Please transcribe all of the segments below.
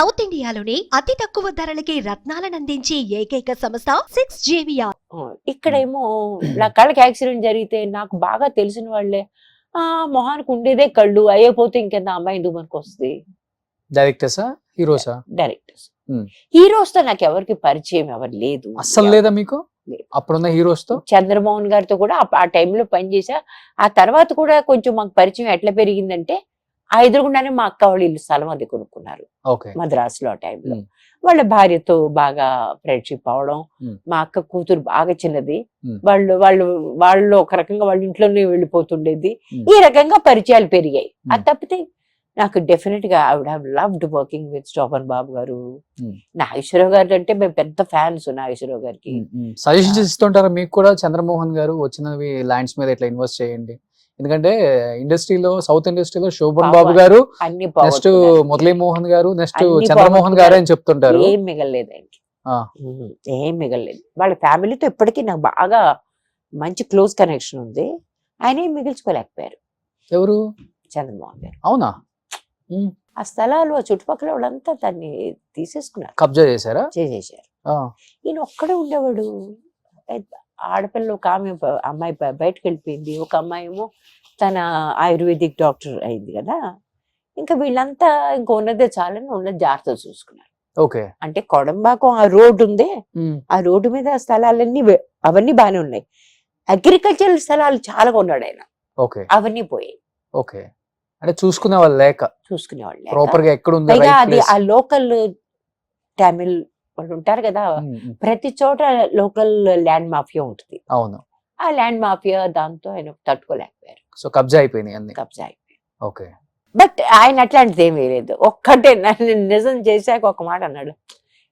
South ఇండియాలోని అతి తక్కువ ధరలకి రత్నాలనందించే ఏకైక సంస్థ 6JVR. ఇక్కడేమో నా కళ్ళకి యాక్సిడెంట్ జరిగితే నాకు బాగా తెలిసిన వాళ్ళే మొహానికి ఉండేదే కళ్ళు అయ్యపోతే ఇంకెంత అమ్మాయి ఎందుకు మనకు వస్తుంది. డైరెక్టర్సా హీరోసా? డైరెక్టర్స్. హీరోస్ తో నాకు ఎవరికి పరిచయం ఎవరు లేదు అస్సలు లేదా మీకు అప్పుడున్న హీరోస్ తో? చంద్రమోహన్ గారితో కూడా ఆ టైంలో పనిచేసా. ఆ తర్వాత కూడా కొంచెం మాకు పరిచయం ఎట్లా పెరిగిందంటే ఆ ఎదురుగుండానే మా అక్క వాళ్ళు ఇల్లు స్థలం అది కొనుక్కున్నారు మద్రాసులో. ఆ టైంలో వాళ్ళ భార్యతో బాగా ఫ్రెండ్షిప్ అవడం, మా అక్క కూతురు బాగా చిన్నది, వాళ్ళు వాళ్ళు వాళ్ళు ఒక రకంగా వాళ్ళ ఇంట్లోనే వెళ్ళిపోతుండేది. ఈ రకంగా పరిచయాలు పెరిగాయి. అది తప్పితే నాకు డెఫినెట్ గా I would have loved working with Shoban Babu garu. Nageswararao గారు అంటే మేము పెద్ద ఫ్యాన్స్ నాగేశ్వరరావు గారికి. సజెషన్స్ ఇస్తుంటారా మీకు కూడా? చంద్రమోహన్ గారు వచ్చినవి ల్యాండ్స్ మీద ఇట్లా ఇన్వెస్ట్ చేయండి, ఎందుకంటే ఇండస్ట్రీలో సౌత్ ఇండస్ట్రీలో శోభన్ బాబు గారు, నెక్స్ట్ మురళీ మోహన్ గారు, నెక్స్ట్ చంద్రమోహన్ గారు అని చెప్తుంటారు. ఏం మిగలలేదు ఆయనకి, ఏం మిగలలేదు. వాళ్ళ ఫ్యామిలీతో ఇప్పటికీ నాకు బాగా మంచి క్లోజ్ కనెక్షన్ ఉంది. ఆయన ఏం మిగిల్చుకోలేకపోయారు. ఎవరు? చంద్రమోహన్ గారు. అవునా? ఆ స్థలాలు ఆ చుట్టుపక్కల వాళ్ళంతా దాన్ని తీసేసుకున్నారు, కబ్జా చేశారా? చేసేసారు. ఈయన ఒక్కడే ఉండేవాడు. ఆడపిల్ల ఒక అమ్మాయి బయటకు వెళ్ళిపోయింది, ఒక అమ్మాయి ఏమో తన ఆయుర్వేదిక్ డాక్టర్ అయింది కదా. ఇంకా వీళ్ళంతా ఇంకా ఉన్నదే చాలని ఉన్నది జాగ్రత్త చూసుకున్నారు. ఓకే. అంటే కొడంబాకం ఆ రోడ్డు ఉంది, ఆ రోడ్డు మీద స్థలాలన్నీ అవన్నీ బాగానే ఉన్నాయి. అగ్రికల్చరల్ స్థలాలు చాలా కొన్నాడు ఆయన. ఓకే. అవన్నీ పోయాయి. ఓకే. అంటే చూసుకునే వాళ్ళు లేక, చూసుకునేవాళ్ళు ప్రాపర్ గా ఎక్కడ ఉంది అది ఆ లోకల్ తమిళ్ వాళ్ళు ఉంటారు కదా, ప్రతి చోట లోకల్ ల్యాండ్ మాఫియా ఉంటుంది. అవును. ఆ ల్యాండ్ మాఫియా దాంతో ఆయన తట్టుకోలేకపోయారు. సో కబ్జా అయిపోయినాయి అన్ని. కబ్జా అయిపోయింది. ఓకే. బట్ ఆయన అట్లాంటిది ఏమీ లేదు. ఒక్కటే నన్ను నిజం చేశాక ఒక మాట అన్నాడు,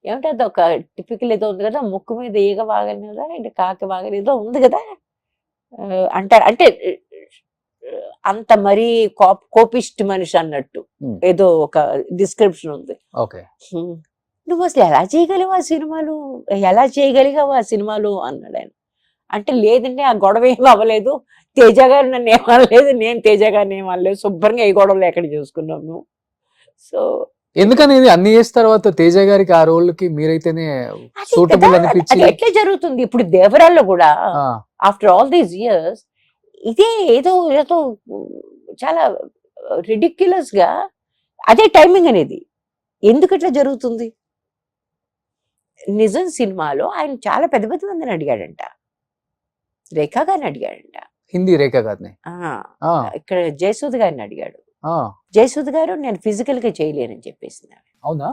ఏమంటే అది ఒక టిపికల్ ఏదో ఉంది కదా, ముక్కు మీద ఈగ వాగలేదా అంటే కాకి వాగలేదో ఉంది కదా అంటారు. అంటే అంత మరీ కోపిస్ట్ మనిషి అన్నట్టు ఏదో ఒక డిస్క్రిప్షన్ ఉంది. ఓకే. నువ్వు అసలు ఎలా చేయగలిగావు ఆ సినిమాలు, ఎలా చేయగలిగావు ఆ సినిమాలు అన్నాడు ఆయన. అంటే లేదండి ఆ గొడవ ఏం అవ్వలేదు, తేజ గారు నన్ను ఏమనలేదు, నేను తేజ గారిని ఏమనలేదు, శుభ్రంగా ఈ గొడవలు ఎక్కడ చేసుకున్నాము. సో ఎందుకని అన్ని చేసిన తర్వాత తేజ గారికి ఆ రోల్ కి మీరైతేనే సూటబుల్ అనిపించి ఎట్లా జరుగుతుంది. ఇప్పుడు దేవరాల్లో కూడా ఆఫ్టర్ ఆల్ దీస్ ఇయర్స్ ఇదే ఏదో ఏదో చాలా రిడిక్యులస్ గా అదే టైమింగ్ అనేది ఎందుకు ఇట్లా జరుగుతుంది. నిజం సినిమాలో ఆయన చాలా పెద్ద పెద్ద మందిని అడిగాడంట, రేఖా గారిని అడిగాడంట, హిందీ రేఖా గారిని. ఇక్కడ జయసూద్ గారిని అడిగాడు. జయసూద్ గారు నేను ఫిజికల్ గా చేయలేనని చెప్పేసింది. అవునా?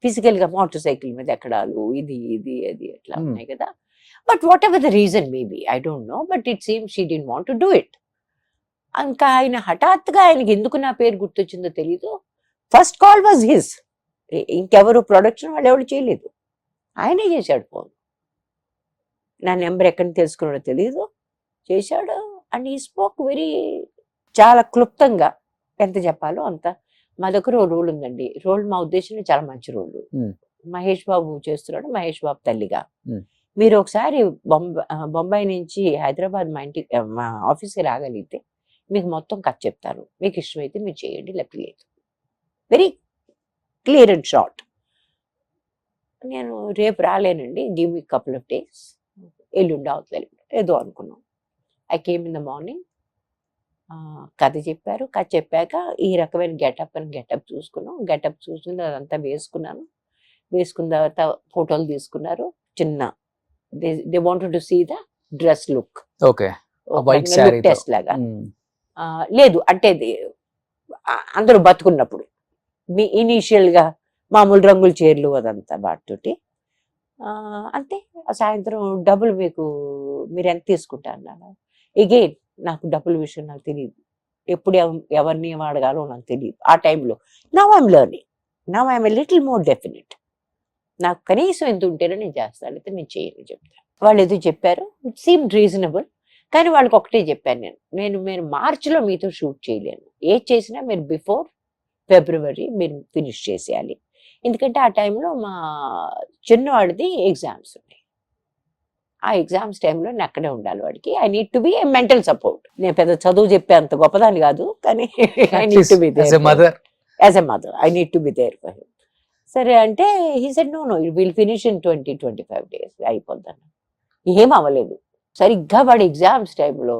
ఫిజికల్ గా మోటార్ సైకిల్ మీద ఎక్కడాలు ఇది ఇది అది అట్లా ఉన్నాయి కదా. But what ever the reason maybe I don't know, but it seems she didn't want to do it. ఇంకా ఆయన హఠాత్తుగా ఆయనకి ఎందుకు నా పేరు గుర్తొచ్చిందో తెలీదు. ఫస్ట్ కాల్ వాజ్ హిస్, ఇంకెవరు ప్రొడక్షన్ వాళ్ళు ఎవరు చేయలేదు, ఆయనే చేశాడు ఫోన్. నా నెంబర్ ఎక్కడి తెలుసుకున్నాడో తెలీదు, చేశాడు. అండ్ ఈ స్పోక్ వెరీ చాలా క్లుప్తంగా ఎంత చెప్పాలో అంత. మా దగ్గర ఓ రోల్ ఉందండి, రోల్ మా ఉద్దేశంలో చాలా మంచి రోల్. మహేష్ బాబు చేస్తున్నాడు, మహేష్ బాబు తల్లిగా. మీరు ఒకసారి బొంబాయి నుంచి హైదరాబాద్ మా ఇంటికి మా ఆఫీస్కి రాగలిగితే మీకు మొత్తం కథ చెప్తాను, మీకు ఇష్టమైతే మీరు చేయండి, లేకపోతే లేదు. Very clear and short. నేను రేపు రాలేనండి, give me couple of days, ఎల్లుండి అవతల ఏదో అనుకున్నాం. I came in the morning, కథ చెప్పారు. కథ చెప్పాక ఈ రకమైన గెటప్ చూసుకున్నాం. గెటప్ చూసుకుని అదంతా వేసుకున్నాను. వేసుకున్న తర్వాత ఫోటోలు తీసుకున్నారు. చిన్న they wanted to see the dress look. Okay. Test లాగా లేదు అంటే అందరూ బతుకున్నప్పుడు మీ ఇనీషియల్ గా మామూలు రంగుల చీరలు అదంతా వాటితోటి. అంటే సాయంత్రం డబ్బులు మీరు ఎంత తీసుకుంటారు అన్నాను. ఎగైన్ నాకు డబ్బుల విషయం నాకు తెలియదు, ఎప్పుడు ఎవరిని అడగాలో నాకు తెలియదు ఆ టైంలో. Now I'm learning, now I'm a little more definite. నాకు కనీసం ఎంత ఉంటేనే నేను చేస్తాను, అయితే నేను చేయను చెప్తాను. వాళ్ళు ఏదో చెప్పారు, ఇట్ సీమ్ రీజనబుల్. కానీ వాళ్ళకి ఒకటే చెప్పాను మీరు మార్చిలో మీతో షూట్ చేయలేను, ఏది చేసినా మీరు బిఫోర్ ఫిబ్రవరి మీరు ఫినిష్ చేసేయాలి. ఎందుకంటే ఆ టైంలో మా చిన్నవాడిది ఎగ్జామ్స్ ఉన్నాయి. ఆ ఎగ్జామ్స్ టైంలో నేను అక్కడే ఉండాలి వాడికి. I need to be a mental support. నేను పెద్ద చదువు చెప్పే అంత గొప్పదాన్ని కాదు, కానీ I need to be there as a mother. I need to be there for him. సరే అంటే he said no will finish in 20-25 days అయిపోద్దాను. ఏం అవ్వలేదు. సరిగ్గా వాడి ఎగ్జామ్స్ టైంలో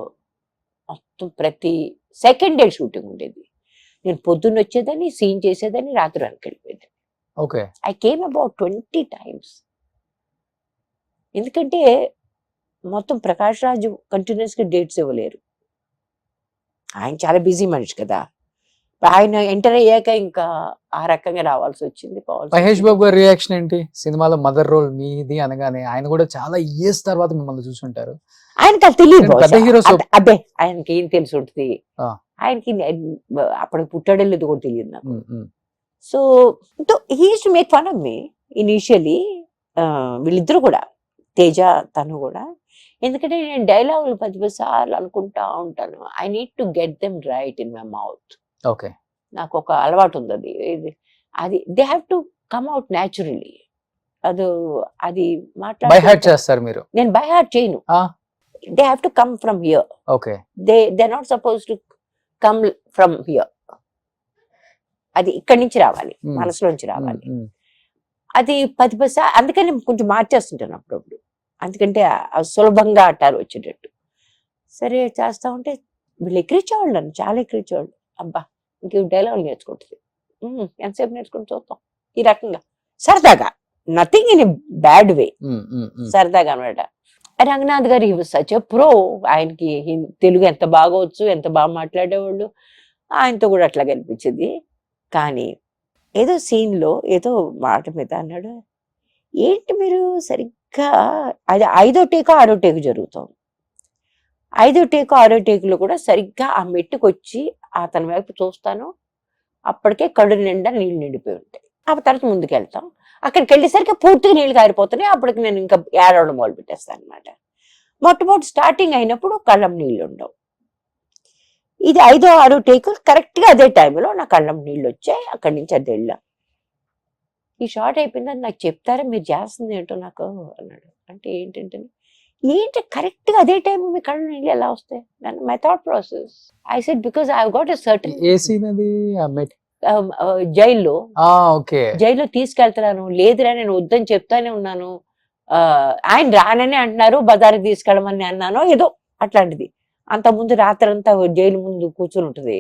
మొత్తం ప్రతి సెకండ్ డే షూటింగ్ ఉండేది. నేను పొద్దున్న వచ్చేదని, సీన్ చేసేదని, రాత్రి వరకు వెళ్ళిపోయేది. Okay. I came about 20 times. ఎందుకంటే మొత్తం ప్రకాష్ రాజు కంటిన్యూస్ గా డేట్స్ ఇవ్వలేరు. ఆయన చాలా బిజీ మనిషి కదా. ఆయన ఎంటర్ అయ్యాక ఇంకా ఆ రకంగా రావాల్సి వచ్చింది. మహేష్ బాబు గారి రియాక్షన్ ఏంటి సినిమాలో మదర్ రోల్ మీది అనగానే? ఆయన కూడా చాలా ఇయర్స్ తర్వాత మిమ్మల్ని చూసుంటారు. ఆయనకి అది తెలియదు, పెద్ద హీరోస్ అదే ఆయనకి ఏం తెలిసి ఉంటుంది. ఆయనకి అప్పటికి పుట్టాడో లేదో కూడా తెలియదు నాకు. So he used to make fun of me initially. వీళ్ళిద్దరు కూడా, తేజ తను కూడా. ఎందుకంటే నేను డైలాగులు 10 సార్లు అనుకుంటా ఉంటాను. I need to get them right in my mouth. Okay. నాకు ఒక అలవాటు ఉంది అది they have to come out naturally. అది బై హార్ట్ చేస్తారు మీరు? నేను బై హార్ట్ చేయను. They have to come from here. Okay. They not suppose to come from here. అది ఇక్కడి నుంచి రావాలి, మనసులోంచి రావాలి. అది 10 సార్లు అందుకని కొంచెం మార్చేస్తుంటాను అప్పుడప్పుడు. అందుకంటే సులభంగా అట్టారు వచ్చేటట్టు. సరే చేస్తా ఉంటే వీళ్ళు ఎక్కిరించేవాళ్ళు, నన్ను చాలా ఎక్కిరించేవాళ్ళు. అబ్బా ఇంక డైలాగులు నేర్చుకుంటుంది, ఎంతసేపు నేర్చుకుని చూస్తాం ఈ రకంగా సరదాగా. Nothing in a bad way, సరదాగా అనమాట. రంగనాథ్ గారు ఈ సచ్ ఎ ప్రో. ఆయనకి తెలుగు ఎంత బాగా వచ్చు, ఎంత బాగా మాట్లాడేవాళ్ళు. ఆయనతో కూడా అట్లా కనిపించింది. కానీ ఏదో సీన్లో ఏదో మాట మీద అన్నాడు, ఏంటి మీరు సరిగ్గా అది 5వ టేకు 6వ టేకు జరుగుతాం. 5వ టేకు 6వ టేకులో కూడా సరిగ్గా ఆ మెట్టుకు వచ్చి అతని వైపు చూస్తాను, అప్పటికే కళ్ళు నిండా నీళ్ళు నిండిపోయి ఉంటాయి. ఆ తర్వాత ముందుకు వెళ్తాం, అక్కడికి వెళ్ళేసరికి పూర్తిగా నీళ్ళు కారిపోతున్నాయి. అప్పటికి నేను ఇంకా ఏడవడం మొదలు పెట్టేస్తాను అనమాట. మొట్టమొదటి స్టార్టింగ్ అయినప్పుడు కళ్ళం నీళ్ళు ఉండవు. ఇది 5వ 6వ టేకు కరెక్ట్గా అదే టైంలో నా కళ్ళం నీళ్ళు వచ్చాయి. అక్కడి నుంచి అది వెళ్ళాం. ఈ షార్ట్ అయిపోయిందని నాకు చెప్తారా, మీరు చేస్తుంది ఏంటో నాకు అన్నాడు. అంటే ఏంటి కరెక్ట్గా అదే టైం మీ కళ్ళు నీళ్ళు ఎలా వస్తాయి? My thought process. I said because I got a certain. ఏ సీన్ అది? జైల్లో. ఓకే. జైల్లో తీసుకెళ్తున్నాను, లేదురా నేను వద్దని చెప్తానే ఉన్నాను, ఆయన రానని అంటున్నారు, బజార్కి తీసుకెళ్ళమని అన్నాను, ఏదో అట్లాంటిది. అంతకుముందు రాత్రంతా జైలు ముందు కూర్చుని ఉంటుంది.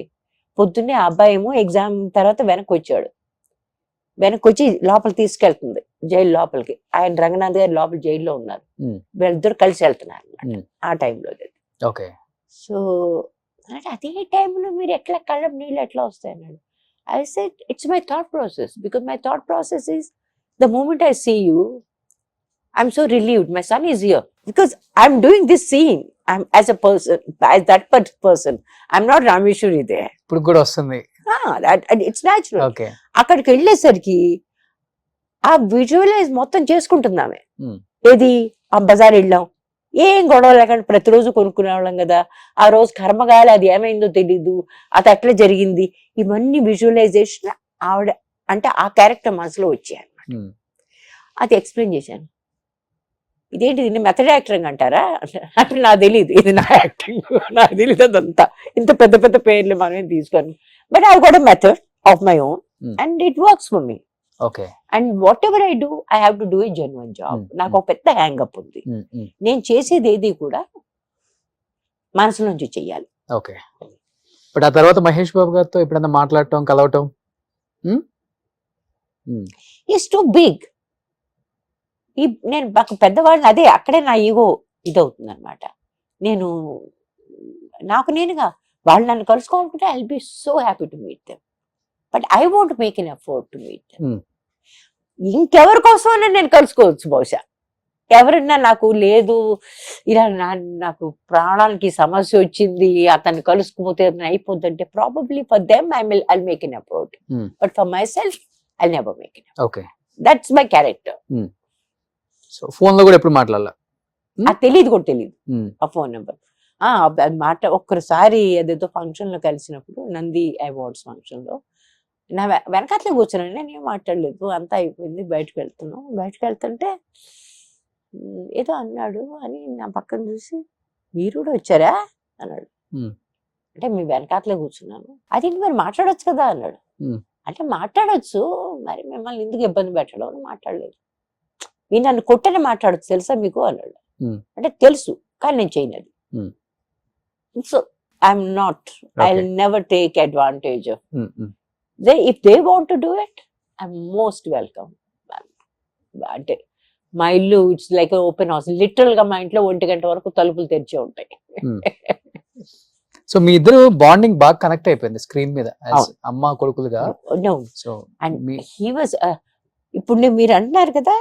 పొద్దున్నే ఆ అబ్బాయి ఏమో ఎగ్జామ్ తర్వాత వెనక్కి వచ్చాడు. వెనక్కి వచ్చి లోపల తీసుకెళ్తుంది జైలు లోపలికి. ఆయన రంగనాథ్ గారు లోపల జైల్లో ఉన్నారు. వీళ్ళిద్దరు కలిసి వెళ్తున్నారు అన్నమాట ఆ టైంలో. ఓకే. సో అదే టైంలో మీరు ఎట్లా కళ్ళం నీళ్ళు ఎట్లా వస్తాయి అన్నాడు. I said it's my thought process, because my thought process is the moment I see you I'm so relieved, my son is here, because I'm doing this scene as a person, as that person. I'm not Rameshwari దే. ఇప్పుడు కూడా వస్తుంది. It's natural. Okay. అక్కడికి వెళ్ళేసరికి ఆ visualise మొత్తం చేసుకుంటున్నామే. ఏది ఆ బజార్ వెళ్ళాం, ఏం గొడవ లేకుండా ప్రతిరోజు కొనుక్కునే వాళ్ళం కదా. ఆ రోజు కర్మగాలి, అది ఏమైందో తెలీదు, అది అట్లా జరిగింది. ఇవన్నీ విజువలైజేషన్ ఆవిడ అంటే ఆ క్యారెక్టర్ మనసులో వచ్చాయి అన్నమాట. అది ఎక్స్ప్లెయిన్ చేశాను. ఇదేంటి దీన్ని మెథడ్ యాక్టింగ్ అంటారా అంటే నాకు తెలియదు, ఇది నా యాక్టింగ్, నాకు తెలియదు అదంతా. ఇంత పెద్ద పెద్ద పేర్లు మనమేం తీసుకోను. But I got a method of my own and it works for me. Okay. And what ever I do I have to do a genuine job. నాకు ఒక పెద్ద హ్యాంగప్ ఉంది, నేను చేసేది ఏది కూడా మనసు నుంచి చెయ్యాలి. ఓకే. బట్ ఆ తర్వాత మహేష్ బాబు గారితో ఎప్పుడైనా మాట్లాడటం, కలవటం? Is too big. నేను పెద్దవాళ్ళని, అదే అక్కడే నా ఈగో ఇదవుతుంది అనమాట. నేను నాకు నేనుగా వాళ్ళు నన్ను కలుసుకోవాలనుకుంటే I will be so happy to meet them, but I want make an effort to meet them. ఇంకెవరి కోసమైనా నేను కలుసుకోవచ్చు బహుశా. ఎవరన్నా నాకు లేదు ఇలా నాకు ప్రాణానికి సమస్య వచ్చింది, అతన్ని కలుసుకుపోతే అయిపోద్ది అంటే probably for them I make an effort, but for my self I never make an effort. Okay. That's my character. So phone లో కూడా ఎప్పుడు మాట్లాడాల? అది తెలియదు కూడా తెలియదు ఆ ఫోన్ నెంబర్. ఒక్కసారి అదేదో ఫంక్షన్ లో కలిసినప్పుడు, నంది అవార్డ్స్ ఫంక్షన్ లో, నా వెనకాతలే కూర్చున్నాను, నేనేం మాట్లాడలేదు, అంతా అయిపోయింది. బయటకు వెళ్తుంటే ఏదో అన్నాడు అని నా పక్కన చూసి, మీరు కూడా వచ్చారా అన్నాడు. అంటే మీ వెనకాతలే కూర్చున్నాను. అది మరి మాట్లాడొచ్చు కదా అన్నాడు. అంటే మాట్లాడొచ్చు, మరి మిమ్మల్ని ఎందుకు ఇబ్బంది పెట్టడం అని మాట్లాడలేదు. మీరు నన్ను కొట్టని మాట్లాడచ్చు తెలుసా మీకు అన్నాడు. అంటే తెలుసు కానీ నేను చేయలేదు. So I'm not, I will never take advantage of they. If they want to do it I'm most welcome. అంటే మా ఇల్లు it's like open house. Literal గా మా ఇంట్లో 1 గంట వరకు తలుపులు తెరిచే ఉంటాయి. సో మీ ఇద్దరు బాండింగ్ బాగా కనెక్ట్ అయిపోయింది స్క్రీన్ మీద అమ్మ కొడుకులుగా. సో అండ్ హీ వాజ్, ఇప్పుడు మీరు అంటున్నారు కదా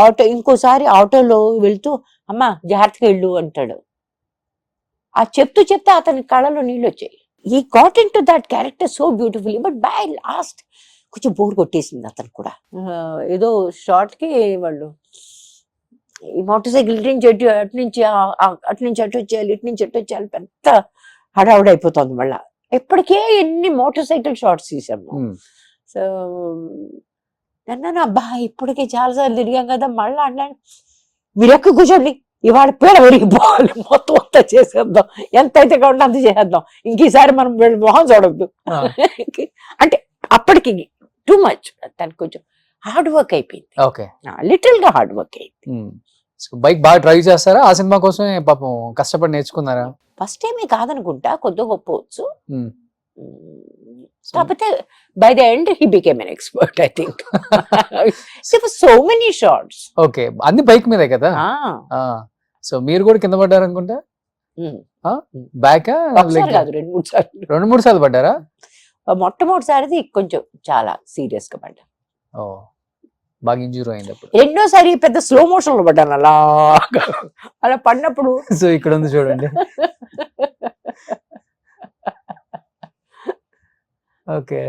ఆటో, ఇంకోసారి ఆటోలో వెళ్తూ అమ్మ జాగ్రత్తగా వెళ్ళు అంటాడు. ఆ చెప్తూ చెప్తే అతని కళ్ళలో నీళ్ళు వచ్చాయి. ఈ got in to that character so beautifully. But by last కొంచెం బోర్ కొట్టేసింది అతను కూడా. ఏదో షార్ట్ కి వాళ్ళు ఈ మోటార్ సైకిల్ అటు నుంచి అటు వచ్చేయాలి, ఇటు నుంచి అటు వచ్చేయాలి, పెద్ద హడావుడైపోతుంది. మళ్ళా ఎప్పటికే ఎన్ని మోటార్ సైకిల్ షార్ట్స్ తీసాము. సో నన్ను అబ్బా ఇప్పటికే చాలాసార్లు తిరిగాం కదా, మళ్ళీ అన్నాను మీరు ఎక్కువ కూర్చోండి, ఇవాళ పీడ విరిగిపోవాలి, మొత్తం అంతా చేసేద్దాం, ఎంత అయితే కాకుండా అంత చేసేద్దాం, ఇంకీసారి మనం మొహం చూడద్దు. అంటే అప్పటికి టూ మచ్, తనకు కొంచెం హార్డ్ వర్క్ అయిపోయింది. ఓకే, లిటిల్ గా హార్డ్ వర్క్ అయింది. బైక్ బాగా డ్రైవ్ చేస్తారా? ఆ సినిమా కోసమే పాపం కష్టపడి నేర్చుకున్నారా? ఫస్ట్ టైమే కాదనుకుంటా, కొద్దిగా గొప్పవచ్చు. కాకపోతే by the end he became an expert I think. So many shorts. Okay, అన్ని బైక్ మీదే కదా. సో మీరు కూడా కింద పడ్డారు అనుకుంటా. బ్యాక్ కాదు, 2-3 సార్లు. 2-3 సార్లు పడ్డారా? మొట్టమొదటిసారిది కొంచెం చాలా సీరియస్ గా పడ్డా. బాగా ఇంజూర్ అయింది అప్పుడు. రెండోసారి పెద్ద స్లో మోషన్ లో పడ్డాను అలా పడినప్పుడు. సో ఇక్కడ ఉంది చూడండి. ఓకే.